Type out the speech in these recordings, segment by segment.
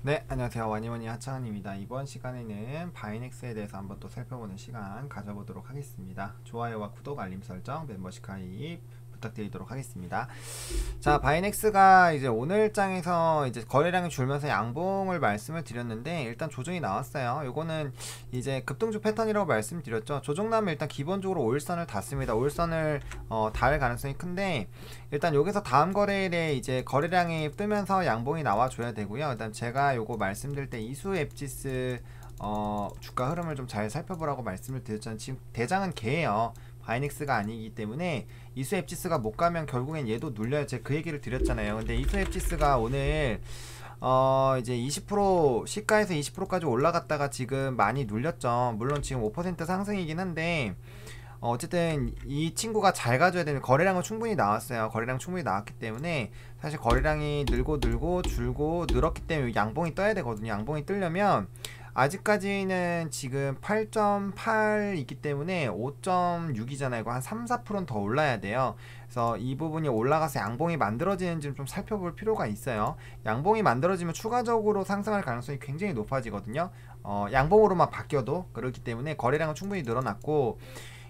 네, 안녕하세요. 와니와니 하창한입니다. 이번 시간에는 바이넥스에 대해서 한번 또 살펴보는 시간 가져보도록 하겠습니다. 좋아요와 구독, 알림 설정, 멤버십 가입 부탁드리도록 하겠습니다. 자, 바이넥스가 이제 오늘장에서 이제 거래량이 줄면서 양봉을 말씀을 드렸는데 일단 조정이 나왔어요. 요거는 이제 급등주 패턴이라고 말씀드렸죠. 조정 나면 일단 기본적으로 5일선을 닿습니다. 5일선을 닿을 가능성이 큰데 일단 여기서 다음 거래일에 이제 거래량이 뜨면서 양봉이 나와줘야 되고요. 일단 제가 요거 말씀드릴 때 이수 앱지스 주가 흐름을 좀 잘 살펴보라고 말씀을 드렸잖아요. 지금 대장은 개예요. 바이넥스가 아니기 때문에 이수 앱지스가 못 가면 결국엔 얘도 눌려요. 제가 그 얘기를 드렸잖아요. 근데 이수 앱지스가 오늘 이제 20% 시가에서 20%까지 올라갔다가 지금 많이 눌렸죠. 물론 지금 5% 상승이긴 한데 어쨌든 이 친구가 잘 가져야 되는 거래량은 충분히 나왔어요. 거래량 충분히 나왔기 때문에 사실 거래량이 늘고 줄고 늘었기 때문에 양봉이 떠야 되거든요. 양봉이 뜨려면 아직까지는 지금 8.8 있기 때문에 5.6이잖아요. 이거 한 3, 4%는 더 올라야 돼요. 그래서 이 부분이 올라가서 양봉이 만들어지는지 좀 살펴볼 필요가 있어요. 양봉이 만들어지면 추가적으로 상승할 가능성이 굉장히 높아지거든요. 양봉으로만 바뀌어도 그렇기 때문에 거래량은 충분히 늘어났고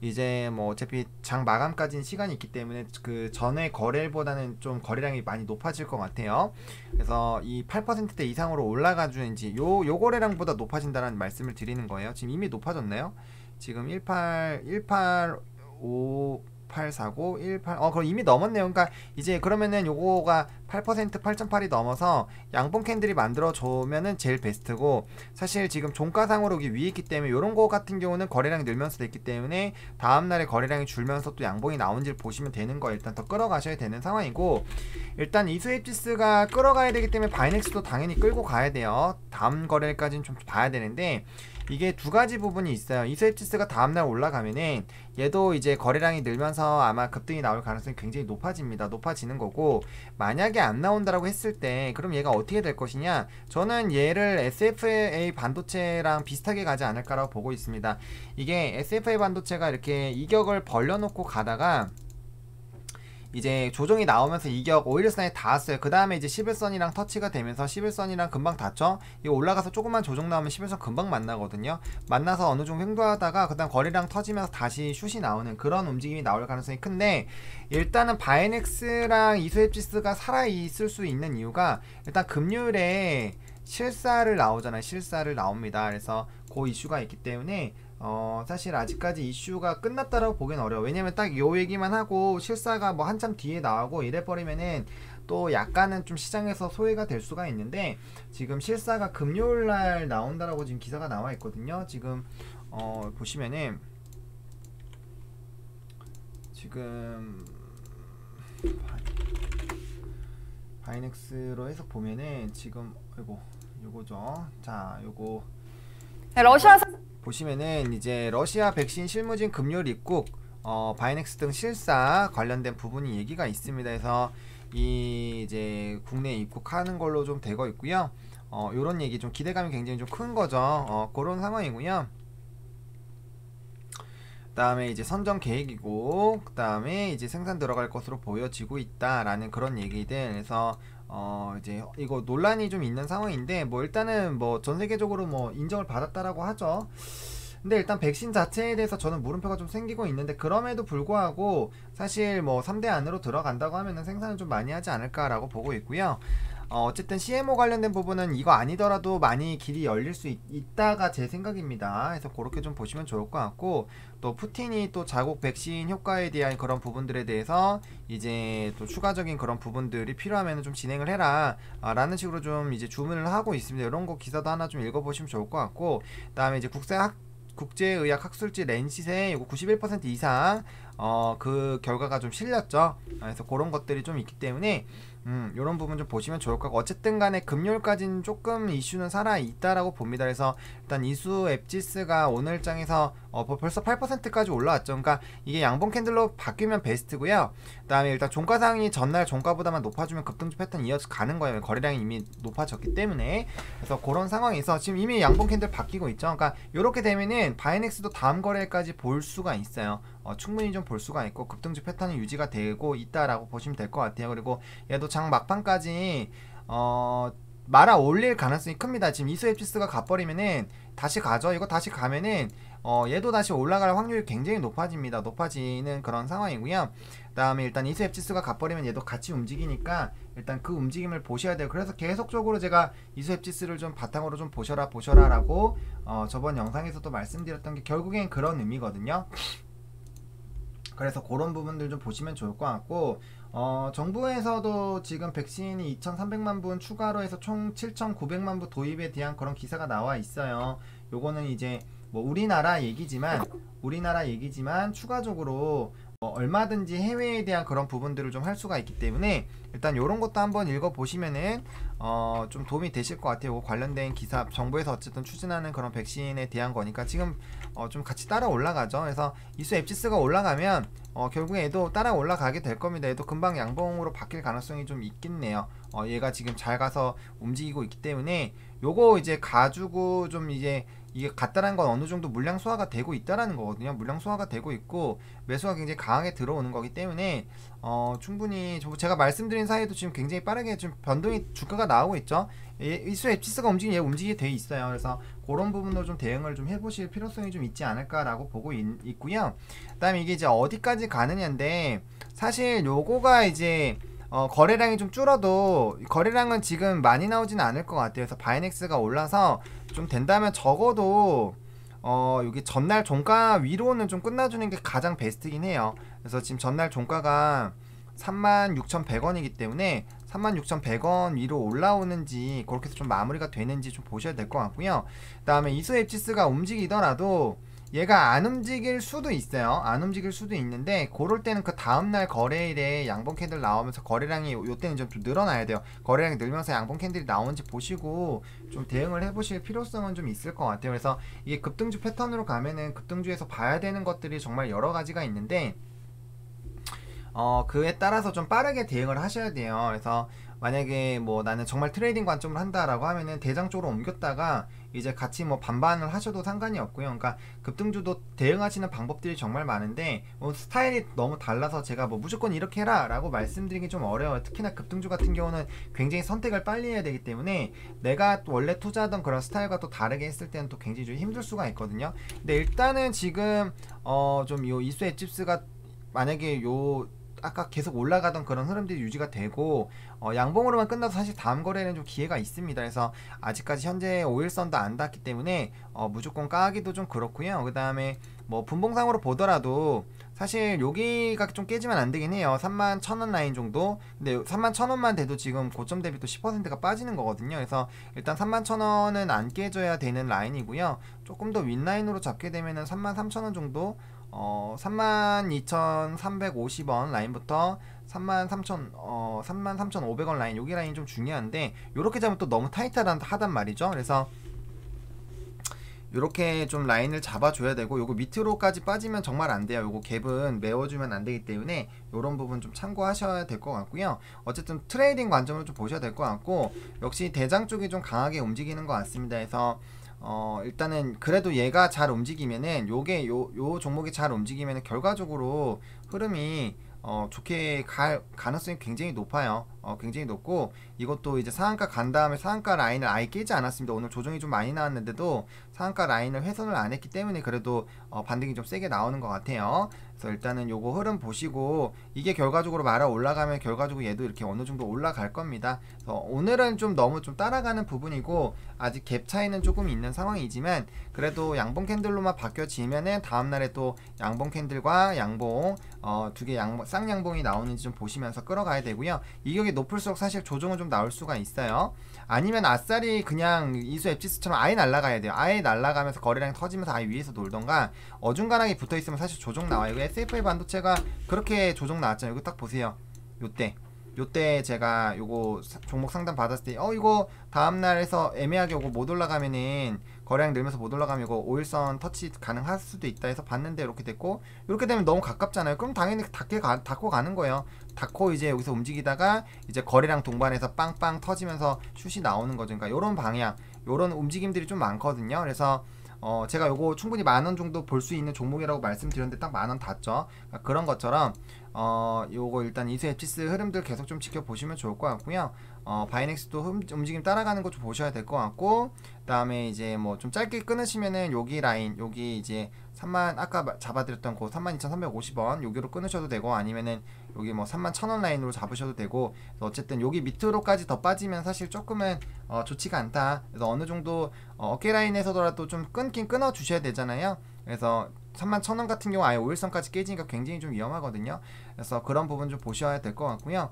이제 뭐 어차피 장 마감까지는 시간이 있기 때문에 그 전에 거래보다는 좀 거래량이 많이 높아질 것 같아요. 그래서 이 8%대 이상으로 올라가주는지 요 거래량보다 높아진다는 말씀을 드리는 거예요. 지금 이미 높아졌나요? 지금 185 849 18 그럼 이미 넘었네요. 그러니까 이제 그러면은 요거가 8% 8.8이 넘어서 양봉 캔들이 만들어 주면은 제일 베스트고 사실 지금 종가상으로 여기 위에 있기 때문에 요런 거 같은 경우는 거래량이 늘면서 됐기 때문에 다음날에 거래량이 줄면서 또 양봉이 나온지를 보시면 되는 거 일단 더 끌어가셔야 되는 상황이고 일단 이수입지스가 끌어가야 되기 때문에 바이넥스도 당연히 끌고 가야 돼요. 다음 거래일까지는 좀 봐야 되는데 이게 두 가지 부분이 있어요. 이수입지스가 다음날 올라가면은 얘도 이제 거래량이 늘면서 아마 급등이 나올 가능성이 굉장히 높아집니다. 높아지는 거고 만약에 안 나온다라고 했을 때 그럼 얘가 어떻게 될 것이냐 저는 얘를 SFA 반도체랑 비슷하게 가지 않을까라고 보고 있습니다. 이게 SFA 반도체가 이렇게 이격을 벌려놓고 가다가 이제 조정이 나오면서 이격 5일선에 닿았어요. 그 다음에 이제 11선이랑 터치가 되면서 11선이랑 금방 닿죠. 이거 올라가서 조금만 조정 나오면 11선 금방 만나거든요. 만나서 어느 정도 횡도하다가 그 다음 거래량 터지면서 다시 슛이 나오는 그런 움직임이 나올 가능성이 큰데 일단은 바이넥스랑 이수앱지스가 살아있을 수 있는 이유가 일단 금요일에 실사를 나오잖아요. 실사를 나옵니다. 그래서 그 이슈가 있기 때문에 사실 아직까지 이슈가 끝났다라고 보기는 어려워. 왜냐면 딱 요 얘기만 하고 실사가 뭐 한참 뒤에 나오고 이래버리면은 또 약간은 좀 시장에서 소외가 될 수가 있는데 지금 실사가 금요일날 나온다라고 지금 기사가 나와 있거든요. 지금 보시면은 지금 바이넥스로 해서 보면은 지금 요거죠. 자, 요거 네, 러시아 보시면은 이제 러시아 백신 실무진 금요일 입국 바이넥스 등 실사 관련된 부분이 얘기가 있습니다. 그래서 이 이제 국내에 입국하는 걸로 좀 되고 있고요. 요런 얘기 좀 기대감이 굉장히 좀 큰 거죠. 그런 상황이고요. 그 다음에 이제 선정 계획이고 그 다음에 이제 생산 들어갈 것으로 보여지고 있다라는 그런 얘기들. 그래서 이제 이거 논란이 좀 있는 상황인데 뭐 일단은 뭐 전 세계적으로 뭐 인정을 받았다라고 하죠. 근데 일단 백신 자체에 대해서 저는 물음표가 좀 생기고 있는데 그럼에도 불구하고 사실 뭐 3대 안으로 들어간다고 하면은 생산을 좀 많이 하지 않을까라고 보고 있고요. 어쨌든 CMO 관련된 부분은 이거 아니더라도 많이 길이 열릴 수 있다가 제 생각입니다. 그래서 그렇게 좀 보시면 좋을 것 같고 또 푸틴이 또 자국 백신 효과에 대한 그런 부분들에 대해서 이제 또 추가적인 그런 부분들이 필요하면 좀 진행을 해라 라는 식으로 좀 이제 주문을 하고 있습니다. 이런 거 기사도 하나 좀 읽어보시면 좋을 것 같고 그 다음에 이제 국제의학 학술지 렌시세 이거 91% 이상 그 결과가 좀 실렸죠. 그래서 그런 것들이 좀 있기 때문에 요런 부분 좀 보시면 좋을 것 같고 어쨌든 간에 금요일까지는 조금 이슈는 살아있다라고 봅니다. 그래서 일단 이수 앱지스가 오늘장에서 벌써 8%까지 올라왔죠. 그러니까 이게 양봉 캔들로 바뀌면 베스트고요. 그 다음에 일단 종가상이 전날 종가보다만 높아주면 급등주 패턴 이어서 가는 거예요. 거래량이 이미 높아졌기 때문에. 그래서 그런 상황에서 지금 이미 양봉 캔들 바뀌고 있죠. 그러니까 요렇게 되면은 바이넥스도 다음 거래일까지 볼 수가 있어요. 충분히 좀 볼 수가 있고 급등주 패턴이 유지가 되고 있다라고 보시면 될 것 같아요. 그리고 얘도 장 막판까지 말아 올릴 가능성이 큽니다. 지금 이수 앱시스가 가버리면은 다시 가죠. 이거 다시 가면은 얘도 다시 올라갈 확률이 굉장히 높아집니다. 높아지는 그런 상황이고요. 그 다음에 일단 이수 앱시스가 가버리면 얘도 같이 움직이니까 일단 그 움직임을 보셔야 돼요. 그래서 계속적으로 제가 이수 앱시스를 좀 바탕으로 좀 보셔라 라고 저번 영상에서도 말씀드렸던 게 결국엔 그런 의미거든요. 그래서 그런 부분들 좀 보시면 좋을 것 같고, 정부에서도 지금 백신이 2,300만 분 추가로 해서 총 7,900만 분 도입에 대한 그런 기사가 나와 있어요. 요거는 이제 뭐 우리나라 얘기지만 추가적으로 얼마든지 해외에 대한 그런 부분들을 좀 할 수가 있기 때문에 일단 요런 것도 한번 읽어보시면은 좀 도움이 되실 것 같아요. 관련된 기사, 정부에서 어쨌든 추진하는 그런 백신에 대한 거니까 지금 좀 같이 따라 올라가죠. 그래서 이수 앱시스가 올라가면 결국에 얘도 따라 올라가게 될 겁니다. 얘도 금방 양봉으로 바뀔 가능성이 좀 있겠네요. 얘가 지금 잘 가서 움직이고 있기 때문에 요거 이제 가지고 좀 이제 이게 같다라는 건 어느 정도 물량 소화가 되고 있다라는 거거든요. 물량 소화가 되고 있고 매수가 굉장히 강하게 들어오는 거기 때문에 충분히 제가 말씀드린 사이에도 지금 굉장히 빠르게 좀 변동이 주가가 나오고 있죠. 이수 앱시스가 움직이게 돼 있어요. 그래서 그런 부분으로 좀 대응을 좀 해보실 필요성이 좀 있지 않을까라고 보고 있고요. 그다음에 이게 이제 어디까지 가느냐인데 사실 요거가 이제 거래량이 좀 줄어도 거래량은 지금 많이 나오지는 않을 것 같아요. 그래서 바이넥스가 올라서 좀 된다면 적어도 여기 전날 종가 위로는 좀 끝나주는 게 가장 베스트긴 해요. 그래서 지금 전날 종가가 36,100원이기 때문에 36,100원 위로 올라오는지 그렇게 해서 좀 마무리가 되는지 좀 보셔야 될 것 같고요. 그 다음에 이수 앱시스가 움직이더라도 얘가 안 움직일 수도 있어요. 안 움직일 수도 있는데 그럴 때는 그 다음날 거래일에 양봉 캔들 나오면서 거래량이 요때는 좀 늘어나야 돼요. 거래량이 늘면서 양봉 캔들이 나오는지 보시고 좀 대응을 해보실 필요성은 좀 있을 것 같아요. 그래서 이게 급등주 패턴으로 가면은 급등주에서 봐야 되는 것들이 정말 여러 가지가 있는데 그에 따라서 좀 빠르게 대응을 하셔야 돼요. 그래서 만약에 뭐 나는 정말 트레이딩 관점으로 한다라고 하면은 대장 쪽으로 옮겼다가 이제 같이 뭐 반반을 하셔도 상관이 없고요. 그러니까 급등주도 대응하시는 방법들이 정말 많은데 스타일이 너무 달라서 제가 뭐 무조건 이렇게 해라 라고 말씀드리기 좀 어려워요. 특히나 급등주 같은 경우는 굉장히 선택을 빨리 해야 되기 때문에 내가 또 원래 투자하던 그런 스타일과 또 다르게 했을 때는 또 굉장히 좀 힘들 수가 있거든요. 근데 일단은 지금 좀 요 이수 앱시스가 만약에 요 아까 계속 올라가던 그런 흐름들이 유지가 되고 양봉으로만 끝나서 사실 다음 거래는 좀 기회가 있습니다. 그래서 아직까지 현재 5일선도 안 닿았기 때문에 무조건 까기도 좀 그렇고요. 그 다음에 뭐 분봉상으로 보더라도 사실 여기가 좀 깨지면 안 되긴 해요. 31,000원 라인 정도. 근데 31,000원만 돼도 지금 고점 대비 또 10%가 빠지는 거거든요. 그래서 일단 31,000원은 안 깨져야 되는 라인이고요. 조금 더 윗라인으로 잡게 되면은 33,000원 정도 32,350원 라인부터 33,500원 라인, 여기 라인 좀 중요한데 요렇게 잡으면 또 너무 타이트하단 말이죠. 그래서 요렇게 좀 라인을 잡아줘야 되고 요거 밑으로까지 빠지면 정말 안 돼요. 요거 갭은 메워주면 안 되기 때문에 요런 부분 좀 참고하셔야 될 것 같고요. 어쨌든 트레이딩 관점으로 좀 보셔야 될 것 같고 역시 대장 쪽이 좀 강하게 움직이는 것 같습니다. 그래서 일단은 그래도 얘가 잘 움직이면은 요 종목이 잘 움직이면은 결과적으로 흐름이 좋게 갈 가능성이 굉장히 높아요. 굉장히 높고 이것도 이제 상한가 간 다음에 상한가 라인을 아예 깨지 않았습니다. 오늘 조정이 좀 많이 나왔는데도 상한가 라인을 훼손을 안 했기 때문에 그래도 반등이 좀 세게 나오는 것 같아요. 그래서 일단은 요거 흐름 보시고 이게 결과적으로 말아 올라가면 결과적으로 얘도 이렇게 어느 정도 올라갈 겁니다. 그래서 오늘은 좀 너무 좀 따라가는 부분이고 아직 갭 차이는 조금 있는 상황이지만 그래도 양봉 캔들로만 바뀌어지면은 다음날에 또 양봉 캔들과 양봉 두 개 쌍양봉이 나오는지 좀 보시면서 끌어가야 되고요. 이격이 높을수록 사실 조정은 좀 나올 수가 있어요. 아니면 아싸리 그냥 이수 앱시스처럼 아예 날아가야 돼요. 아예 날아가면서 거래량이 터지면서 아예 위에서 놀던가 어중간하게 붙어있으면 사실 조정 나와요. 이거 SFA 반도체가 그렇게 조정 나왔잖아요. 이거 딱 보세요. 요때 제가 요거 종목 상담 받았을 때 이거 다음날 해서 애매하게 요거 못 올라가면은 거래량 늘면서 못 올라가면 이거 5일선 터치 가능할 수도 있다 해서 봤는데 이렇게 됐고 이렇게 되면 너무 가깝잖아요. 그럼 당연히 닫고 가는 거예요. 닫고 이제 여기서 움직이다가 이제 거래량 동반해서 빵빵 터지면서 슛이 나오는 거죠. 그러니까 요런 방향 요런 움직임들이 좀 많거든요. 그래서 제가 요거 충분히 만원 정도 볼 수 있는 종목이라고 말씀드렸는데 딱 만원 닿죠. 그러니까 그런 것처럼 요거 일단 이수 앱시스 흐름들 계속 좀 지켜보시면 좋을 것 같고요. 바이넥스도 움직임 따라가는 거 좀 보셔야 될 것 같고, 그 다음에 이제 뭐 좀 짧게 끊으시면은 여기 라인, 여기 이제 3만, 아까 잡아드렸던 그 32,350원 여기로 끊으셔도 되고, 아니면은 여기 뭐 31,000원 라인으로 잡으셔도 되고, 어쨌든 여기 밑으로까지 더 빠지면 사실 조금은 좋지가 않다. 그래서 어느 정도 어깨 라인에서더라도 좀 끊긴 끊어 주셔야 되잖아요. 그래서 31,000원 같은 경우 아예 5일선까지 깨지니까 굉장히 좀 위험하거든요. 그래서 그런 부분 좀 보셔야 될 것 같고요.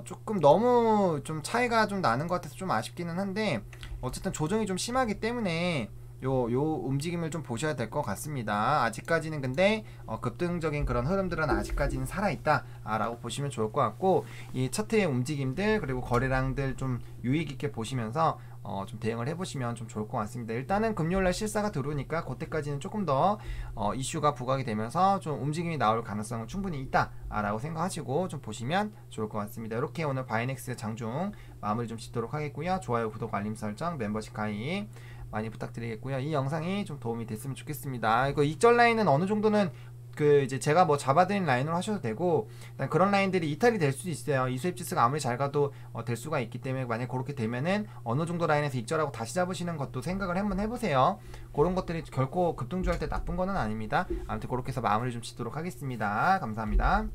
조금 너무 좀 차이가 좀 나는 것 같아서 좀 아쉽기는 한데, 어쨌든 조정이 좀 심하기 때문에 요 움직임을 좀 보셔야 될 것 같습니다. 아직까지는 근데 급등적인 그런 흐름들은 아직까지는 살아있다 라고 보시면 좋을 것 같고, 이 차트의 움직임들 그리고 거래량들 좀 유의 깊게 보시면서 좀 대응을 해보시면 좀 좋을 것 같습니다. 일단은 금요일날 실사가 들어오니까 그때까지는 조금 더 이슈가 부각이 되면서 좀 움직임이 나올 가능성은 충분히 있다 라고 생각하시고 좀 보시면 좋을 것 같습니다. 이렇게 오늘 바이넥스 장중 마무리 좀 짓도록 하겠고요. 좋아요, 구독, 알림 설정, 멤버십 가입 많이 부탁드리겠고요. 이 영상이 좀 도움이 됐으면 좋겠습니다. 이거 익절 라인은 어느 정도는 그 이제 제가 뭐 잡아드린 라인으로 하셔도 되고, 그런 라인들이 이탈이 될 수도 있어요. 이수입 지수가 아무리 잘 가도 될 수가 있기 때문에, 만약 그렇게 되면은 어느 정도 라인에서 익절하고 다시 잡으시는 것도 생각을 한번 해보세요. 그런 것들이 결코 급등주할 때 나쁜 거는 아닙니다. 아무튼 그렇게 해서 마무리 좀 짓도록 하겠습니다. 감사합니다.